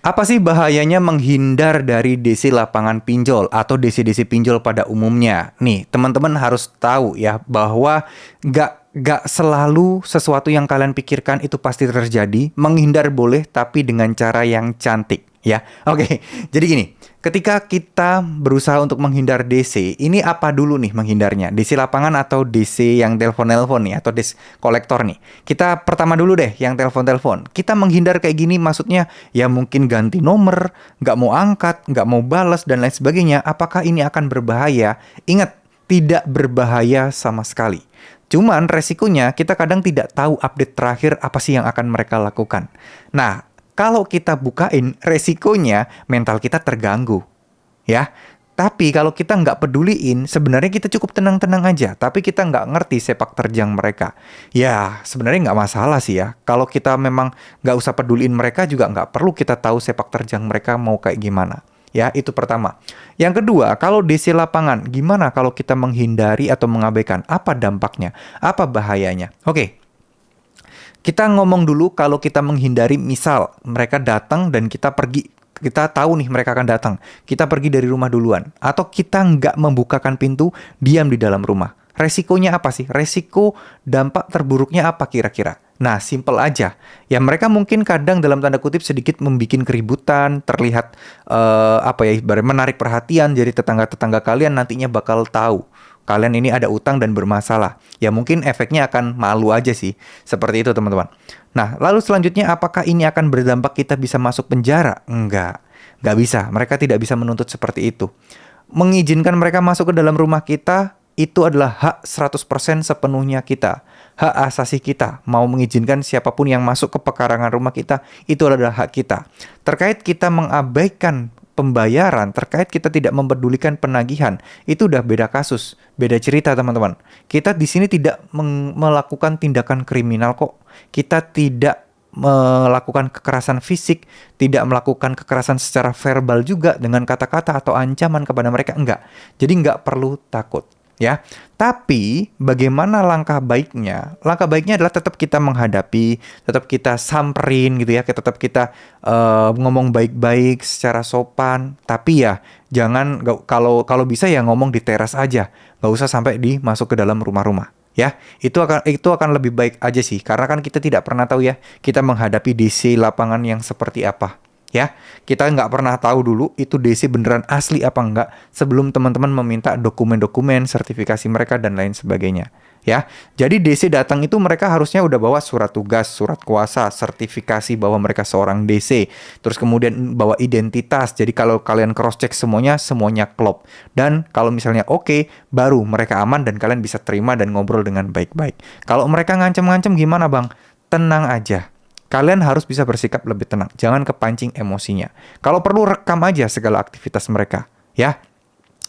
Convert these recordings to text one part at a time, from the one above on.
Apa sih bahayanya menghindar dari DC lapangan pinjol atau DC-DC pinjol pada umumnya? Nih, teman-teman harus tahu ya bahwa nggak selalu sesuatu yang kalian pikirkan itu pasti terjadi. Menghindar boleh, tapi dengan cara yang cantik ya. Oke, jadi gini. Ketika kita berusaha untuk menghindar DC, ini apa dulu nih menghindarnya? DC lapangan atau DC yang telepon-telepon nih, atau DC kolektor nih? Kita pertama dulu deh yang telepon-telepon. Kita menghindar kayak gini maksudnya ya mungkin ganti nomor, nggak mau angkat, nggak mau balas, dan lain sebagainya. Apakah ini akan berbahaya? Ingat, tidak berbahaya sama sekali. Cuman resikonya kita kadang tidak tahu update terakhir apa sih yang akan mereka lakukan. Nah, kalau kita bukain, resikonya mental kita terganggu, ya. Tapi kalau kita nggak peduliin, sebenarnya kita cukup tenang-tenang aja. Tapi kita nggak ngerti sepak terjang mereka. Ya, sebenarnya nggak masalah sih ya. Kalau kita memang nggak usah peduliin mereka, juga nggak perlu kita tahu sepak terjang mereka mau kayak gimana. Ya, itu pertama. Yang kedua, kalau DC lapangan, gimana kalau kita menghindari atau mengabaikan? Apa dampaknya? Apa bahayanya? Oke. Kita ngomong dulu kalau kita menghindari, misal mereka datang dan kita pergi, kita tahu nih mereka akan datang, kita pergi dari rumah duluan, atau kita nggak membukakan pintu, diam di dalam rumah. Resikonya apa sih? Resiko dampak terburuknya apa kira-kira? Nah, simple aja. Ya mereka mungkin kadang dalam tanda kutip sedikit membuat keributan, terlihat apa ya, ibarat menarik perhatian, jadi tetangga-tetangga kalian nantinya bakal tahu kalian ini ada utang dan bermasalah. Ya mungkin efeknya akan malu aja sih. Seperti itu teman-teman. Nah, lalu selanjutnya apakah ini akan berdampak kita bisa masuk penjara? Enggak. Enggak bisa. Mereka tidak bisa menuntut seperti itu. Mengizinkan mereka masuk ke dalam rumah kita, itu adalah hak 100% sepenuhnya kita. Hak asasi kita. Mau mengizinkan siapapun yang masuk ke pekarangan rumah kita, itu adalah hak kita. Terkait kita mengabaikan pembayaran, terkait kita tidak mempedulikan penagihan, itu udah beda kasus, beda cerita teman-teman. Kita di sini tidak melakukan tindakan kriminal kok. Kita tidak melakukan kekerasan fisik, tidak melakukan kekerasan secara verbal juga dengan kata-kata atau ancaman kepada mereka, enggak. Jadi enggak perlu takut. Ya, tapi bagaimana langkah baiknya? Langkah baiknya adalah tetap kita menghadapi, tetap kita samperin gitu ya, tetap kita ngomong baik-baik secara sopan. Tapi ya jangan kalau bisa ya ngomong di teras aja, nggak usah sampai masuk ke dalam rumah-rumah. Ya, itu akan lebih baik aja sih, karena kan kita tidak pernah tahu ya kita menghadapi DC lapangan yang seperti apa. Ya, kita nggak pernah tahu dulu itu DC beneran asli apa enggak sebelum teman-teman meminta dokumen-dokumen, sertifikasi mereka, dan lain sebagainya. Ya, jadi DC datang itu mereka harusnya udah bawa surat tugas, surat kuasa, sertifikasi bahwa mereka seorang DC. Terus kemudian bawa identitas. Jadi kalau kalian cross-check semuanya klop. Dan kalau misalnya oke, baru mereka aman dan kalian bisa terima dan ngobrol dengan baik-baik. Kalau mereka ngancem-ngancem gimana bang? Tenang aja. Kalian harus bisa bersikap lebih tenang. Jangan kepancing emosinya. Kalau perlu rekam aja segala aktivitas mereka. Ya.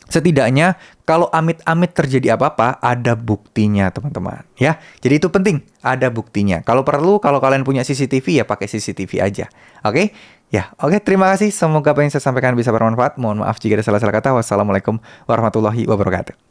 Setidaknya kalau amit-amit terjadi apa-apa, ada buktinya teman-teman. Ya. Jadi itu penting. Ada buktinya. Kalau perlu, kalau kalian punya CCTV ya pakai CCTV aja. Oke? Ya. Oke. Terima kasih. Semoga apa yang saya sampaikan bisa bermanfaat. Mohon maaf jika ada salah-salah kata. Wassalamualaikum warahmatullahi wabarakatuh.